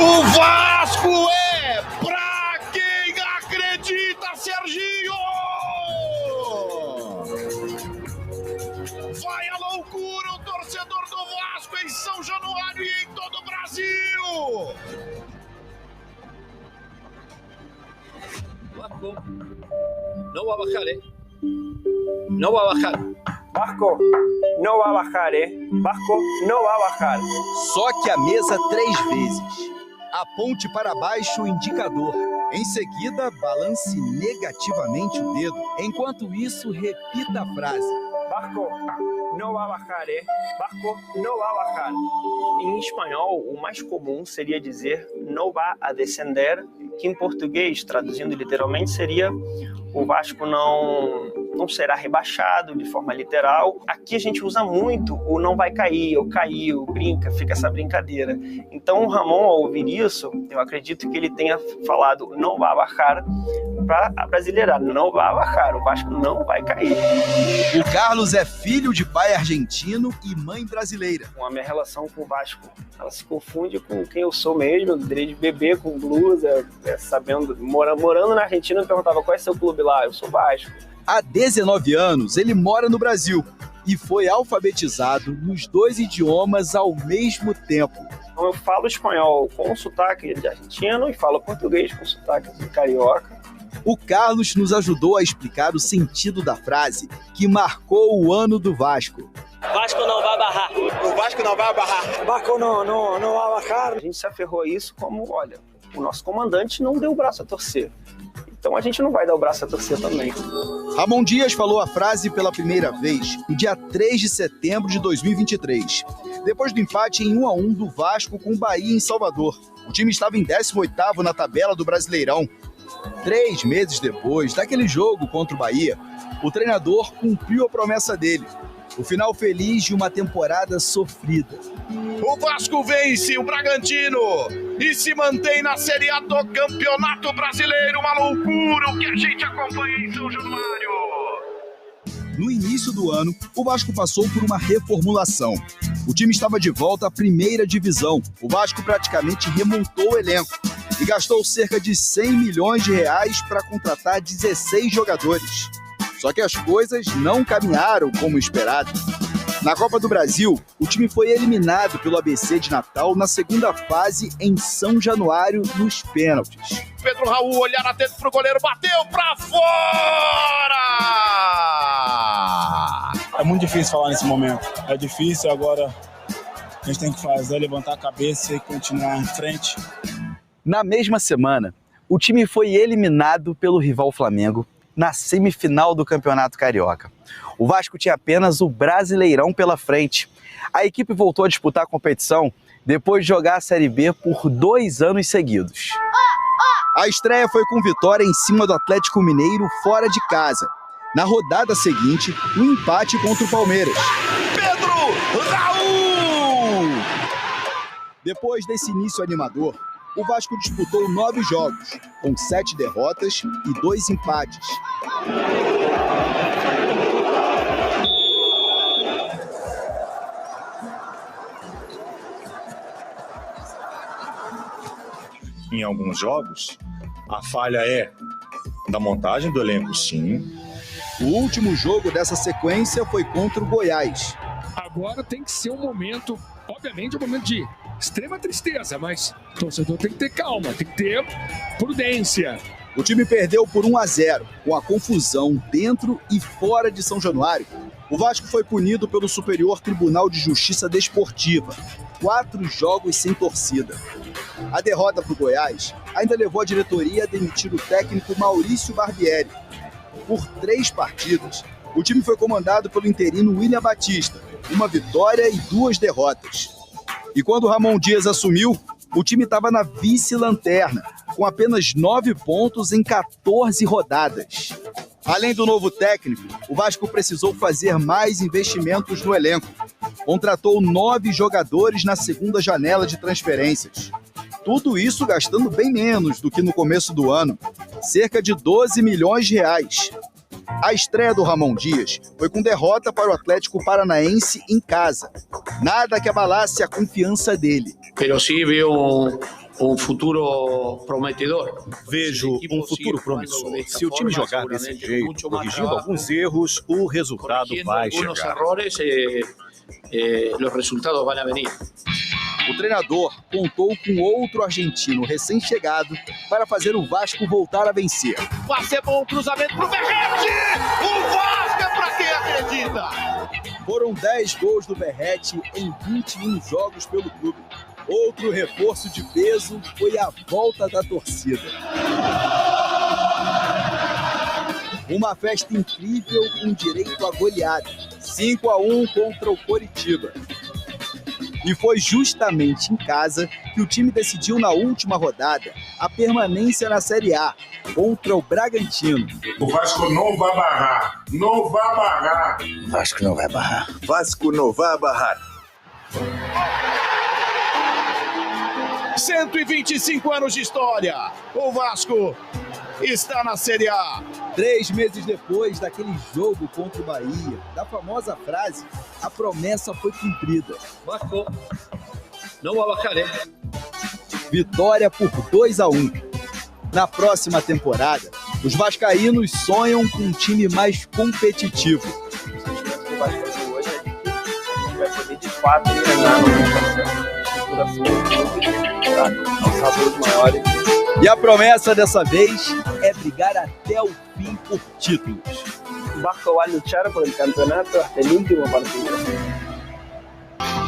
O Vasco é pra quem acredita, Serginho! Vai a loucura o torcedor do Vasco em São Januário e em todo o Brasil! Vasco não vai bajar, não vai bajar. Vasco não vai bajar, Vasco não vai bajar. Soque a mesa 3 vezes. Aponte para baixo o indicador. Em seguida, balance negativamente o dedo. Enquanto isso, repita a frase. Vasco não vai bajar, Vasco não vai bajar. Em espanhol, o mais comum seria dizer não vai a descender, que em português, traduzindo literalmente, seria o Vasco não será rebaixado de forma literal. Aqui a gente usa muito o não vai cair, ou caiu, brinca, fica essa brincadeira. Então o Ramon, ao ouvir isso, eu acredito que ele tenha falado não vai bajar para a brasileira, não vai bajar, o Vasco não vai cair. O Carlos é filho de pai argentino e mãe brasileira. A minha relação com o Vasco, ela se confunde com quem eu sou mesmo, desde bebê com blusa, sabendo, morando na Argentina, eu perguntava qual é seu clube lá, eu sou Vasco. Há 19 anos, ele mora no Brasil e foi alfabetizado nos 2 idiomas ao mesmo tempo. Então eu falo espanhol com sotaque de argentino e falo português com sotaque de carioca. O Carlos nos ajudou a explicar o sentido da frase que marcou o ano do Vasco. Vasco não vai barrar. O Vasco não vai barrar. Vasco não vai barrar. A gente se aferrou a isso como, olha, o nosso comandante não deu o braço a torcer. Então a gente não vai dar o braço a torcer também. Ramon Dias falou a frase pela primeira vez no dia 3 de setembro de 2023, depois do empate em 1-1 do Vasco com o Bahia em Salvador. O time estava em 18º na tabela do Brasileirão. 3 meses depois daquele jogo contra o Bahia, o treinador cumpriu a promessa dele. O final feliz de uma temporada sofrida. O Vasco vence o Bragantino e se mantém na Série A do Campeonato Brasileiro. Uma loucura o que a gente acompanha em São Januário. No início do ano, o Vasco passou por uma reformulação. O time estava de volta à primeira divisão. O Vasco praticamente remontou o elenco e gastou cerca de 100 milhões de reais para contratar 16 jogadores. Só que as coisas não caminharam como esperado. Na Copa do Brasil, o time foi eliminado pelo ABC de Natal na segunda fase em São Januário, nos pênaltis. Pedro Raul, olhar atento pro goleiro, bateu pra fora! É muito difícil falar nesse momento. É difícil, agora a gente tem que fazer, levantar a cabeça e continuar em frente. Na mesma semana, o time foi eliminado pelo rival Flamengo na semifinal do Campeonato Carioca. O Vasco tinha apenas o Brasileirão pela frente. A equipe voltou a disputar a competição depois de jogar a Série B por 2 anos seguidos. A estreia foi com vitória em cima do Atlético Mineiro fora de casa. Na rodada seguinte, um empate contra o Palmeiras. Pedro Raul! Depois desse início animador, o Vasco disputou 9 jogos, com 7 derrotas e 2 empates. Em alguns jogos, a falha é da montagem do elenco, sim. O último jogo dessa sequência foi contra o Goiás. Agora tem que ser um momento, obviamente, um momento de extrema tristeza, mas o torcedor tem que ter calma, tem que ter prudência. O time perdeu por 1-0, com a confusão dentro e fora de São Januário. O Vasco foi punido pelo Superior Tribunal de Justiça Desportiva. 4 jogos sem torcida. A derrota para o Goiás ainda levou a diretoria a demitir o técnico Maurício Barbieri. Por 3 partidas, o time foi comandado pelo interino William Batista, 1 vitória e 2 derrotas. E quando o Ramon Dias assumiu, o time estava na vice-lanterna, com apenas 9 pontos em 14 rodadas. Além do novo técnico, o Vasco precisou fazer mais investimentos no elenco. Contratou 9 jogadores na segunda janela de transferências. Tudo isso gastando bem menos do que no começo do ano, cerca de 12 milhões de reais. A estreia do Ramon Dias foi com derrota para o Atlético Paranaense em casa. Nada que abalasse a confiança dele. Pero sí veo um futuro prometedor. Vejo um futuro promissor. Se o time jogar desse jeito, corrigindo alguns erros, o resultado vai chegar. Os resultados vão vir. O treinador contou com outro argentino recém-chegado para fazer o Vasco voltar a vencer. Passe é bom, cruzamento pro Berrete! O Vasco é pra quem acredita! Foram 10 gols do Berrete em 21 jogos pelo clube. Outro reforço de peso foi a volta da torcida. Uma festa incrível com direito a goleada. 5-1 contra o Coritiba. E foi justamente em casa que o time decidiu na última rodada a permanência na Série A contra o Bragantino. O Vasco não vai barrar. Não vai barrar. Vasco não vai barrar. Vasco não vai barrar. 125 anos de história. O Vasco está na Série A. 3 meses depois daquele jogo contra o Bahia, da famosa frase, a promessa foi cumprida. Vasco não vai baixar, hein? Vitória por 2-1. Na próxima temporada, os vascaínos sonham com um time mais competitivo. O Vasco hoje é que a gente vai poder de fato treinar aos sabores maiores. E a promessa dessa vez é brigar até o fim por títulos. O Vasco vai lutar por el campeonato até o último partido.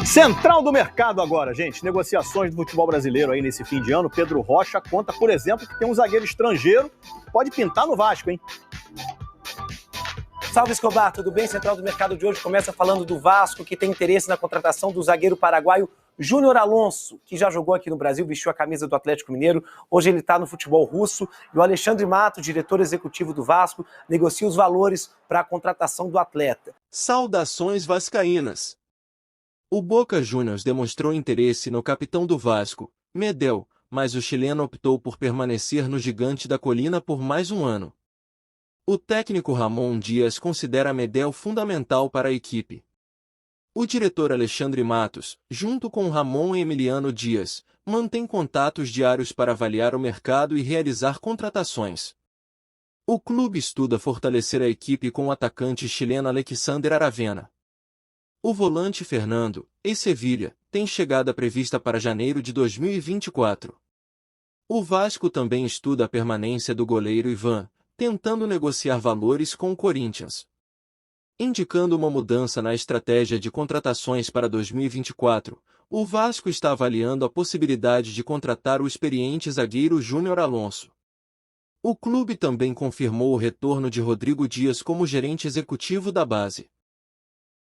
Central do mercado agora, gente. Negociações do futebol brasileiro aí nesse fim de ano. Pedro Rocha conta, por exemplo, que tem um zagueiro estrangeiro que pode pintar no Vasco, hein? Salve, Escobar, tudo bem? Central do mercado de hoje começa falando do Vasco, que tem interesse na contratação do zagueiro paraguaio Júnior Alonso, que já jogou aqui no Brasil, vestiu a camisa do Atlético Mineiro. Hoje ele está no futebol russo. E o Alexandre Matos, diretor executivo do Vasco, negocia os valores para a contratação do atleta. Saudações vascaínas. O Boca Juniors demonstrou interesse no capitão do Vasco, Medel, mas o chileno optou por permanecer no Gigante da Colina por mais um ano. O técnico Ramon Dias considera Medel fundamental para a equipe. O diretor Alexandre Matos, junto com Ramon e Emiliano Dias, mantém contatos diários para avaliar o mercado e realizar contratações. O clube estuda fortalecer a equipe com o atacante chileno Alexander Aravena. O volante Fernando, ex-Sevilha, tem chegada prevista para janeiro de 2024. O Vasco também estuda a permanência do goleiro Ivan, tentando negociar valores com o Corinthians. Indicando uma mudança na estratégia de contratações para 2024, o Vasco está avaliando a possibilidade de contratar o experiente zagueiro Júnior Alonso. O clube também confirmou o retorno de Rodrigo Dias como gerente executivo da base.